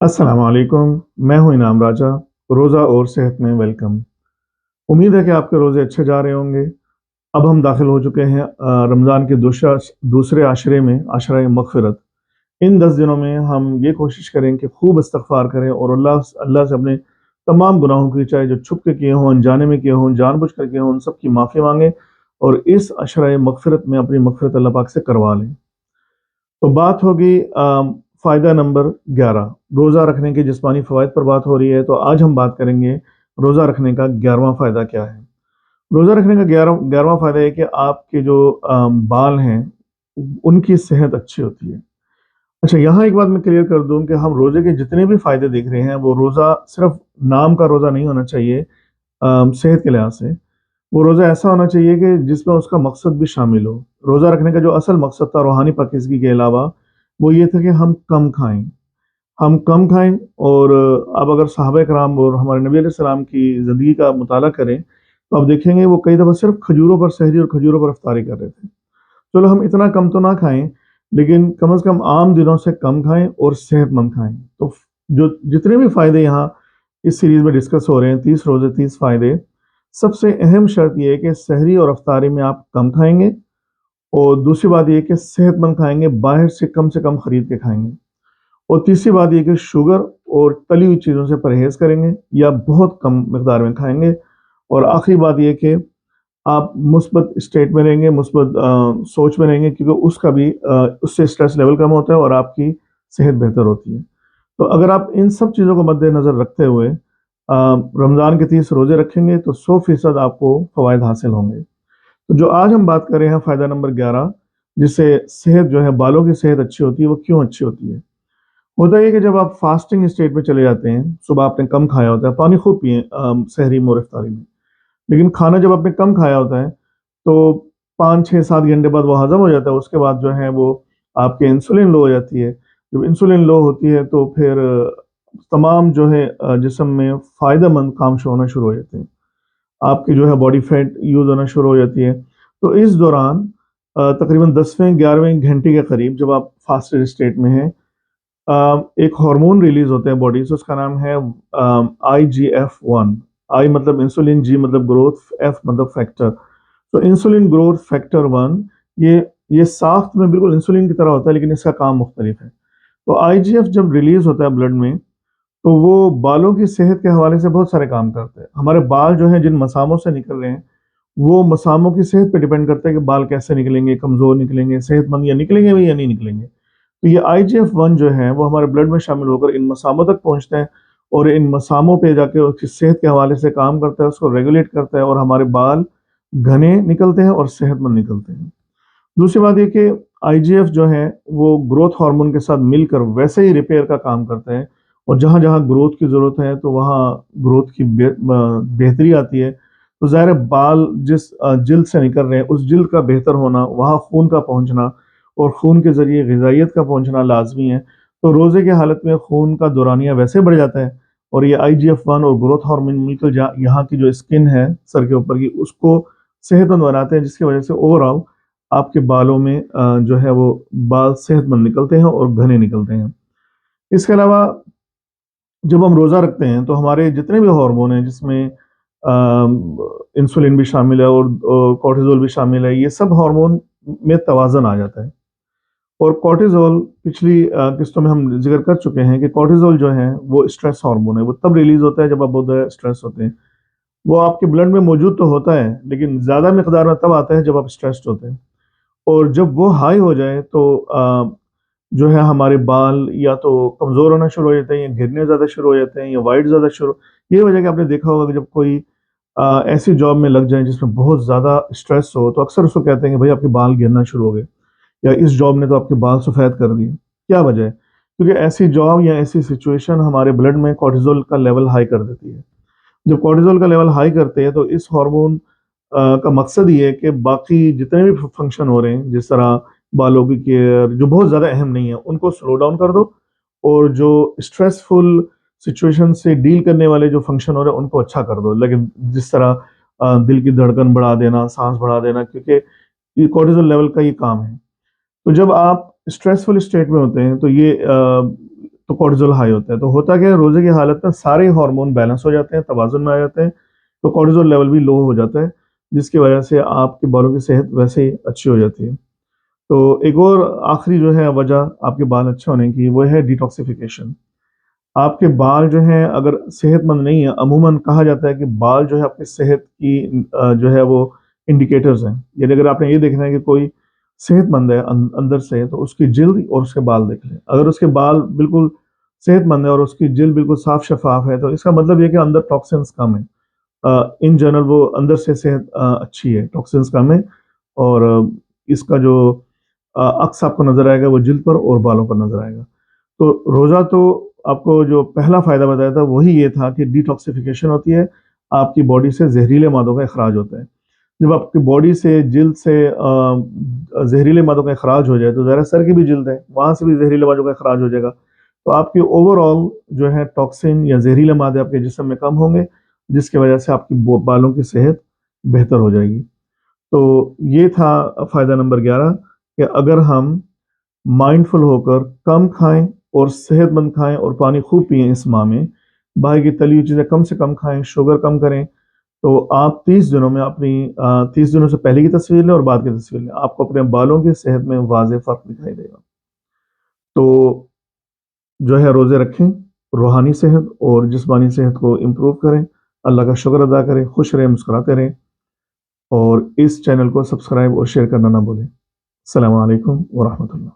अस्सलाम वालेकुम। मैं हूं इनाम राजा। रोज़ा और सेहत में वेलकम। उम्मीद है कि आपके रोज़े अच्छे जा रहे होंगे। अब हम दाखिल हो चुके हैं रमज़ान के दूसरे आशरे में, आशरा मग़फ़िरत। इन 10 दिनों में हम ये कोशिश करें कि खूब इस्तिग़फ़ार करें और अल्लाह अल्लाह से अपने तमाम गुनाहों की, चाहे जो छुप के किए हों, अनजाने में किए हों, जानबूझ कर किए हों, उन सब की माफ़ी माँगें और इस आशरा मग़फ़िरत में अपनी मग़फ़िरत अल्लाह पाक से करवा लें। तो बात होगी फ़ायदा नंबर 11, रोज़ा रखने के जिस्मानी फ़वाइद पर बात हो रही है, तो आज हम बात करेंगे रोज़ा रखने का 11वां फ़ायदा क्या है। रोज़ा रखने का 11वां फ़ायदा ये कि आपके जो बाल हैं, उनकी सेहत अच्छी होती है। अच्छा, यहाँ एक बात मैं क्लियर कर दूँ कि हम रोज़े के जितने भी फ़ायदे देख रहे हैं, वो रोज़ा सिर्फ़ नाम का रोज़ा नहीं होना चाहिए सेहत के लिहाज से। वो रोज़ा ऐसा होना चाहिए कि जिसमें उसका मकसद भी शामिल हो। रोज़ा रखने का जो असल मकसद था रूहानी पाकीज़गी के अलावा, वो ये था कि हम कम खाएँ और अब अगर सहाबा-ए-किराम और हमारे नबी अलैहिस्सलाम की ज़िंदगी का मुताला करें, तो आप देखेंगे वो कई दफ़ा सिर्फ़ खजूरों पर सहरी और खजूरों पर इफ्तारी कर रहे थे। चलो हम इतना कम तो ना खाएँ, लेकिन कम से कम आम दिनों से कम खाएँ और सेहतमंद खाएँ। तो जो जितने भी फ़ायदे यहाँ इस सीरीज़ में डिस्कस हो रहे हैं, 30 रोज़े 30 फ़ायदे, सबसे अहम शर्त ये है कि सहरी और इफ्तारी में आप कम खाएँगे और दूसरी बात ये है कि सेहतमंद खाएँगे, बाहर से कम खरीद के खाएँगे। और तीसरी बात ये कि शुगर और तली हुई चीज़ों से परहेज़ करेंगे या बहुत कम मिक़दार में खाएँगे। और आखिरी बात ये कि आप मुस्बत स्टेट में रहेंगे, मुस्बत सोच में रहेंगे क्योंकि उसका भी उससे स्ट्रेस लेवल कम होता है और आपकी सेहत बेहतर होती है। तो अगर आप इन सब चीज़ों को मद्देनज़र रखते हुए रमज़ान के 30 रोज़े रखेंगे तो 100% आपको फ़वाइद हासिल होंगे। तो जो आज हम बात कर रहे हैं फ़ायदा नंबर 11, जिससे सेहत जो है, बालों की सेहत अच्छी होती है, वो क्यों अच्छी होती है? होता ये है कि जब आप फास्टिंग स्टेट में चले जाते हैं, सुबह आपने कम खाया होता है, पानी खूब पिएँ सहरी में और इफ्तारी में। लेकिन खाना जब आपने कम खाया होता है, तो 5, 6, 7 घंटे बाद वो हज़म हो जाता है, उसके बाद जो है वो आपकी इंसुलिन लो हो जाती है। जब इंसुलिन लो होती है तो फिर तमाम जो है जिस्म में फ़ायदेमंद काम होना शुरू हो जाते हैं। आपकी जो है बॉडी फैट यूज़ होना शुरू हो जाती है। तो इस दौरान तकरीबन 10वें 11वें घंटे के करीब जब आप फास्टेड स्टेट में हैं, एक हार्मोन रिलीज़ होता है बॉडी से, उसका नाम है IGF-1। आई मतलब इंसुलिन, जी मतलब ग्रोथ, एफ मतलब फैक्टर। तो इंसुलिन ग्रोथ फैक्टर 1 ये ये साख्त में बिल्कुल इंसुलिन की तरह होता है, लेकिन इसका काम मुख्तलिफ है। तो आईजीएफ जब रिलीज़ होता है ब्लड में, तो वो बालों की सेहत के हवाले से बहुत सारे काम करते हैं। हमारे बाल जो हैं जिन मसामों से निकल रहे हैं, वो मसामों की सेहत पे डिपेंड करता है कि बाल कैसे निकलेंगे, कमज़ोर निकलेंगे, सेहतमंद या निकलेंगे भी या नहीं निकलेंगे। तो ये IGF-1 जो है, वो हमारे ब्लड में शामिल होकर इन मसामों तक पहुँचते हैं और इन मसामों पे जाके उसकी सेहत के हवाले से काम करता है, उसको रेगुलेट करता है और हमारे बाल घने निकलते हैं और सेहतमंद निकलते हैं। दूसरी बात ये कि आईजीएफ जो है, वो ग्रोथ हार्मोन के साथ मिलकर वैसे ही रिपेयर का काम करता है और जहाँ-जहाँ ग्रोथ की ज़रूरत है, तो वहाँ ग्रोथ की बेहतरी आती है। तो ज़ाहिर है बाल जिस जिल्द से निकल रहे हैं, उस जिल्द का बेहतर होना, वहाँ खून का पहुँचना और खून के ज़रिए ग़िज़ाइयत का पहुँचना लाज़मी है। तो रोज़े की हालत में खून का दौरानिया वैसे बढ़ जाता है और ये IGF-1 और ग्रोथ हार्मोन मिलकर यहाँ की जो स्किन है सर के ऊपर की, उसको सेहतमंद बनाते हैं, जिसकी वजह से ओवरऑल आपके बालों में जो है वो बाल सेहतमंद निकलते हैं और घने निकलते हैं। इसके अलावा जब हम रोज़ा रखते हैं तो हमारे जितने भी हार्मोन हैं जिसमें इंसुलिन भी शामिल है और कॉर्टिज़ोल भी शामिल है, ये सब हार्मोन में तवाज़ुन आ जाता है। और कॉर्टिज़ोल पिछली किस्तों में हम ज़िक्र कर चुके हैं कि कॉर्टिज़ोल जो है वो स्ट्रेस हार्मोन है, वो तब रिलीज़ होता है जब आप बहुत ज़्यादा स्ट्रेस होते हैं। वो आपके ब्लड में मौजूद तो होता है, लेकिन ज़्यादा मिकदार में तब आता है जब आप स्ट्रेस्ड होते हैं। और जब वो हाई हो जाए तो जो है हमारे बाल या तो कमज़ोर होना शुरू हो जाते हैं या गिरने ज़्यादा शुरू हो जाते हैं या वाइट ज़्यादा शुरू। ये वजह कि आपने देखा होगा कि जब कोई ऐसी जॉब में लग जाए जिसमें बहुत ज़्यादा स्ट्रेस हो, तो अक्सर उसको कहते हैं कि भाई आपके बाल गिरना शुरू हो गए या इस जॉब ने तो आपके बाल सफ़ेद कर दिए। क्या वजह है? क्योंकि ऐसी जॉब या ऐसी सिचुएशन हमारे ब्लड में कॉर्टिज़ोल का लेवल हाई कर देती है। जब कॉर्टिज़ोल का लेवल हाई करते हैं तो इस हार्मोन का मकसद ये है कि बाकी जितने भी फंक्शन हो रहे हैं, जिस तरह बालों की केयर जो बहुत ज़्यादा अहम नहीं है, उनको स्लो डाउन कर दो और जो स्ट्रेसफुल सिचुएशन से डील करने वाले जो फंक्शन हो रहे हैं, उनको अच्छा कर दो। लेकिन जिस तरह दिल की धड़कन बढ़ा देना, साँस बढ़ा देना, क्योंकि ये कॉर्टिज़ोल लेवल का ये काम है। तो जब आप स्ट्रेसफुल स्टेट में होते हैं, तो ये تو کورٹیزول ہائی ہوتا ہے. تو ہوتا کیا ہے روزے کی حالت میں سارے ہارمون بیلنس ہو جاتے ہیں, توازن میں آ جاتے ہیں, تو کورٹیزول لیول بھی لو ہو جاتا ہے, جس کی وجہ سے آپ کے بالوں کی صحت ویسے ہی اچھی ہو جاتی ہے. تو ایک اور آخری جو ہے وجہ آپ کے بال اچھے ہونے کی وہ ہے ڈیٹاکسیفیکیشن. آپ کے بال جو ہیں اگر صحت مند نہیں ہیں, عموماً کہا جاتا ہے کہ بال جو ہے آپ کی صحت کی جو ہے وہ انڈیکیٹرز ہیں. یعنی اگر آپ نے یہ دیکھنا ہے کہ کوئی صحت مند ہے اندر سے, تو اس کی جلد اور اس کے بال دیکھ لیں. اگر اس کے بال بالکل صحت مند ہے اور اس کی جلد بالکل صاف شفاف ہے, تو اس کا مطلب یہ کہ اندر ٹاکسنس کم ہیں. ان جنرل وہ اندر سے صحت اچھی ہے, ٹاکسنس کم ہے, اور اس کا جو عکس آپ کو نظر آئے گا وہ جلد پر اور بالوں پر نظر آئے گا. تو روزہ تو آپ کو جو پہلا فائدہ بتایا تھا وہی یہ تھا کہ ڈیٹاکسیفیکیشن ہوتی ہے, آپ کی باڈی سے زہریلے مادوں کا اخراج ہوتا ہے. جب آپ کی باڈی سے جلد سے زہریلے مادوں کا اخراج ہو جائے تو ظاہر سر کی بھی جلد ہے, وہاں سے بھی زہریلے مادوں کا اخراج ہو جائے گا, تو آپ کی اوور آل جو ہے ٹاکسن یا زہریلے مادے آپ کے جسم میں کم ہوں گے, جس کی وجہ سے آپ کی بالوں کی صحت بہتر ہو جائے گی. تو یہ تھا فائدہ نمبر 11 کہ اگر ہم مائنڈ فل ہو کر کم کھائیں اور صحت مند کھائیں اور پانی خوب پئیں اس ماہ میں, باہر کی تلی ہوئی چیزیں کم سے کم کھائیں, شوگر کم کریں, تو آپ 30 دنوں میں اپنی 30 دنوں سے پہلے کی تصویر لیں اور بعد کی تصویر لیں, آپ کو اپنے بالوں کی صحت میں واضح فرق دکھائی دے گا. تو جو ہے روزے رکھیں, روحانی صحت اور جسمانی صحت کو امپروو کریں, اللہ کا شکر ادا کریں, خوش رہیں, مسکراتے رہیں, اور اس چینل کو سبسکرائب اور شیئر کرنا نہ بھولیں. السلام علیکم ورحمۃ اللہ.